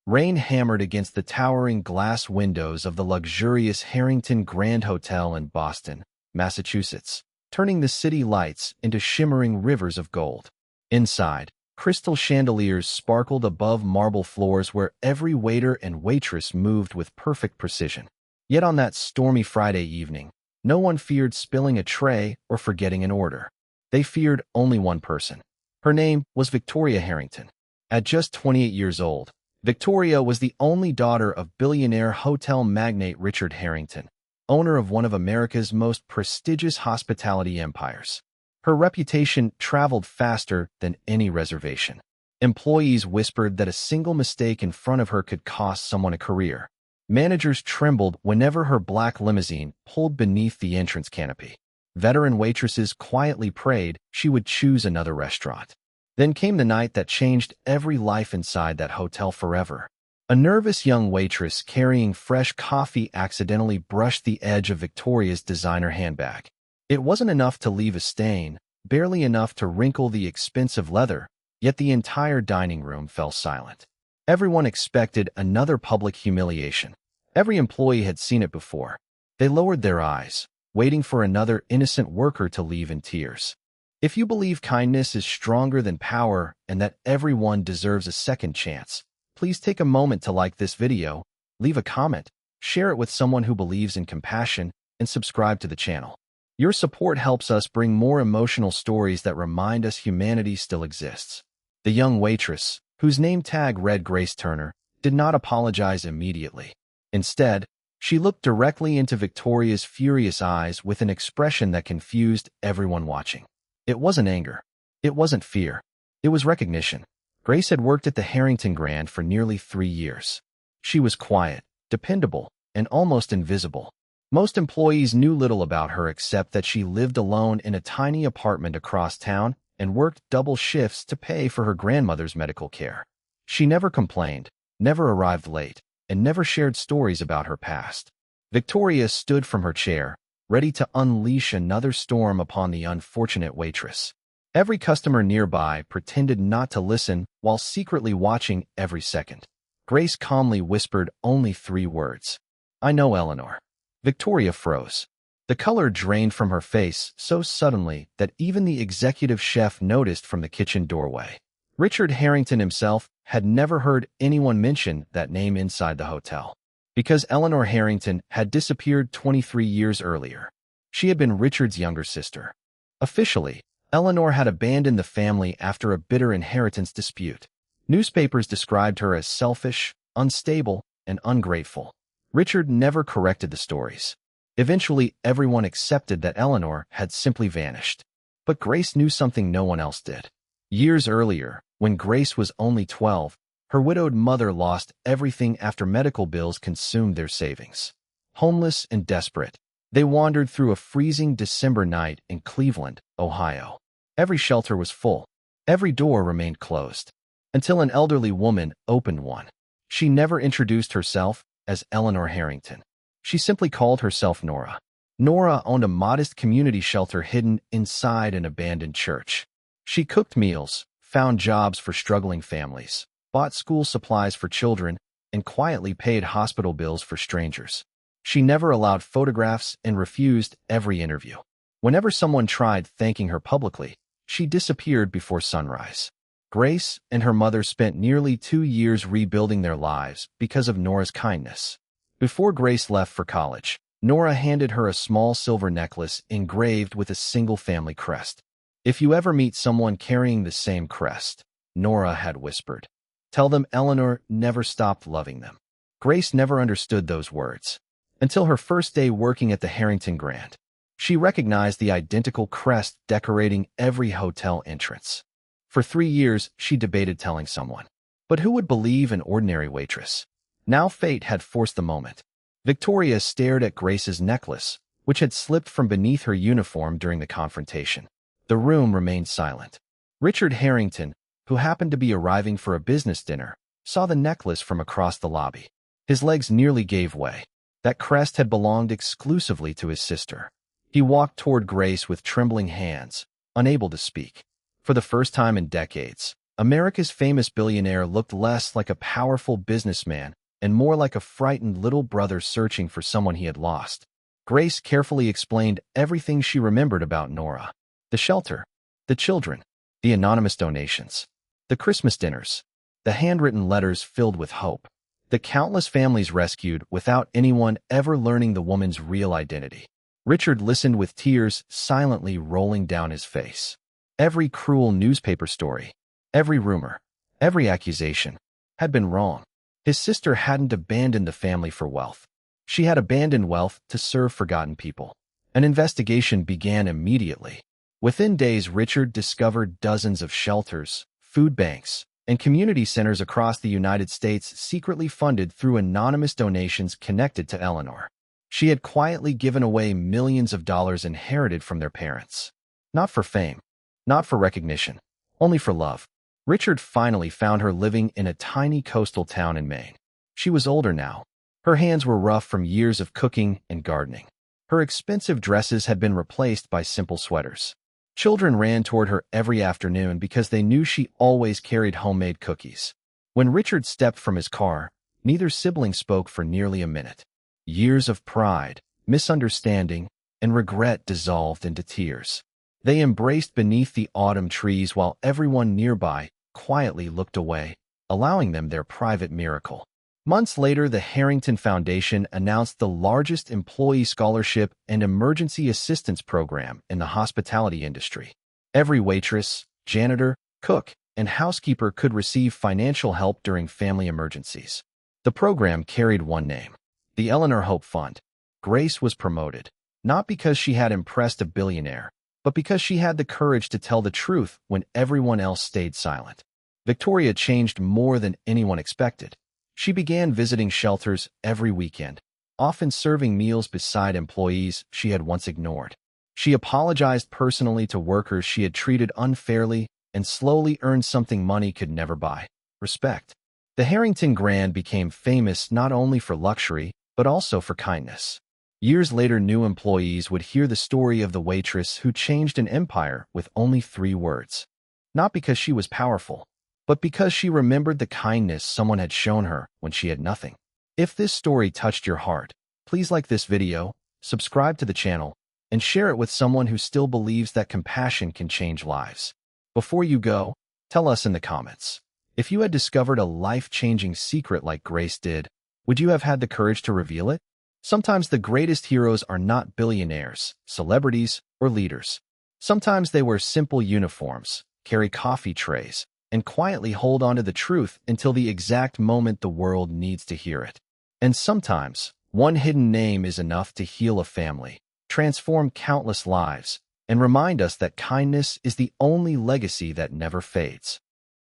Rain hammered against the towering glass windows of the luxurious Harrington Grand Hotel in Boston, Massachusetts, turning the city lights into shimmering rivers of gold. Inside, crystal chandeliers sparkled above marble floors where every waiter and waitress moved with perfect precision. Yet on that stormy Friday evening, no one feared spilling a tray or forgetting an order. They feared only one person. Her name was Victoria Harrington. At just 28 years old, Victoria was the only daughter of billionaire hotel magnate Richard Harrington, owner of one of America's most prestigious hospitality empires. Her reputation traveled faster than any reservation. Employees whispered that a single mistake in front of her could cost someone a career. Managers trembled whenever her black limousine pulled beneath the entrance canopy. Veteran waitresses quietly prayed she would choose another restaurant. Then came the night that changed every life inside that hotel forever. A nervous young waitress carrying fresh coffee accidentally brushed the edge of Victoria's designer handbag. It wasn't enough to leave a stain, barely enough to wrinkle the expensive leather, yet the entire dining room fell silent. Everyone expected another public humiliation. Every employee had seen it before. They lowered their eyes, waiting for another innocent worker to leave in tears. If you believe kindness is stronger than power and that everyone deserves a second chance, please take a moment to like this video, leave a comment, share it with someone who believes in compassion, and subscribe to the channel. Your support helps us bring more emotional stories that remind us humanity still exists. The young waitress, whose name tag read Grace Turner, did not apologize immediately. Instead, she looked directly into Victoria's furious eyes with an expression that confused everyone watching. It wasn't anger. It wasn't fear. It was recognition. Grace had worked at the Harrington Grand for nearly 3 years. She was quiet, dependable, and almost invisible. Most employees knew little about her except that she lived alone in a tiny apartment across town and worked double shifts to pay for her grandmother's medical care. She never complained, never arrived late, and never shared stories about her past. Victoria stood from her chair, ready to unleash another storm upon the unfortunate waitress. Every customer nearby pretended not to listen while secretly watching every second. Grace calmly whispered only 3 words. "I know, Eleanor." Victoria froze. The color drained from her face so suddenly that even the executive chef noticed from the kitchen doorway. Richard Harrington himself had never heard anyone mention that name inside the hotel. Because Eleanor Harrington had disappeared 23 years earlier. She had been Richard's younger sister. Officially, Eleanor had abandoned the family after a bitter inheritance dispute. Newspapers described her as selfish, unstable, and ungrateful. Richard never corrected the stories. Eventually, everyone accepted that Eleanor had simply vanished. But Grace knew something no one else did. Years earlier, when Grace was only 12, her widowed mother lost everything after medical bills consumed their savings. Homeless and desperate, they wandered through a freezing December night in Cleveland, Ohio. Every shelter was full. Every door remained closed. Until an elderly woman opened one. She never introduced herself as Eleanor Harrington. She simply called herself Nora. Nora owned a modest community shelter hidden inside an abandoned church. She cooked meals, found jobs for struggling families, bought school supplies for children, and quietly paid hospital bills for strangers. She never allowed photographs and refused every interview. Whenever someone tried thanking her publicly, she disappeared before sunrise. Grace and her mother spent nearly 2 years rebuilding their lives because of Nora's kindness. Before Grace left for college, Nora handed her a small silver necklace engraved with a single family crest. "If you ever meet someone carrying the same crest," Nora had whispered, "tell them Eleanor never stopped loving them." Grace never understood those words. Until her first day working at the Harrington Grand. She recognized the identical crest decorating every hotel entrance. For 3 years, she debated telling someone. But who would believe an ordinary waitress? Now fate had forced the moment. Victoria stared at Grace's necklace, which had slipped from beneath her uniform during the confrontation. The room remained silent. Richard Harrington, who happened to be arriving for a business dinner, saw the necklace from across the lobby. His legs nearly gave way. That crest had belonged exclusively to his sister. He walked toward Grace with trembling hands, unable to speak. For the first time in decades, America's famous billionaire looked less like a powerful businessman and more like a frightened little brother searching for someone he had lost. Grace carefully explained everything she remembered about Nora. The shelter, the children, the anonymous donations, the Christmas dinners, the handwritten letters filled with hope, the countless families rescued without anyone ever learning the woman's real identity. Richard listened with tears silently rolling down his face. Every cruel newspaper story, every rumor, every accusation had been wrong. His sister hadn't abandoned the family for wealth. She had abandoned wealth to serve forgotten people. An investigation began immediately. Within days, Richard discovered dozens of shelters, food banks, and community centers across the United States secretly funded through anonymous donations connected to Eleanor. She had quietly given away millions of dollars inherited from their parents. Not for fame, not for recognition, only for love. Richard finally found her living in a tiny coastal town in Maine. She was older now. Her hands were rough from years of cooking and gardening. Her expensive dresses had been replaced by simple sweaters. Children ran toward her every afternoon because they knew she always carried homemade cookies. When Richard stepped from his car, neither sibling spoke for nearly a minute. Years of pride, misunderstanding, and regret dissolved into tears. They embraced beneath the autumn trees while everyone nearby quietly looked away, allowing them their private miracle. Months later, the Harrington Foundation announced the largest employee scholarship and emergency assistance program in the hospitality industry. Every waitress, janitor, cook, and housekeeper could receive financial help during family emergencies. The program carried one name, the Eleanor Hope Fund. Grace was promoted, not because she had impressed a billionaire, but because she had the courage to tell the truth when everyone else stayed silent. Victoria changed more than anyone expected. She began visiting shelters every weekend, often serving meals beside employees she had once ignored. She apologized personally to workers she had treated unfairly and slowly earned something money could never buy: respect. The Harrington Grand became famous not only for luxury, but also for kindness. Years later, new employees would hear the story of the waitress who changed an empire with only 3 words. Not because she was powerful, but because she remembered the kindness someone had shown her when she had nothing. If this story touched your heart, please like this video, subscribe to the channel, and share it with someone who still believes that compassion can change lives. Before you go, tell us in the comments. If you had discovered a life-changing secret like Grace did, would you have had the courage to reveal it? Sometimes the greatest heroes are not billionaires, celebrities, or leaders. Sometimes they wear simple uniforms, carry coffee trays, and quietly hold on to the truth until the exact moment the world needs to hear it. And sometimes, one hidden name is enough to heal a family, transform countless lives, and remind us that kindness is the only legacy that never fades.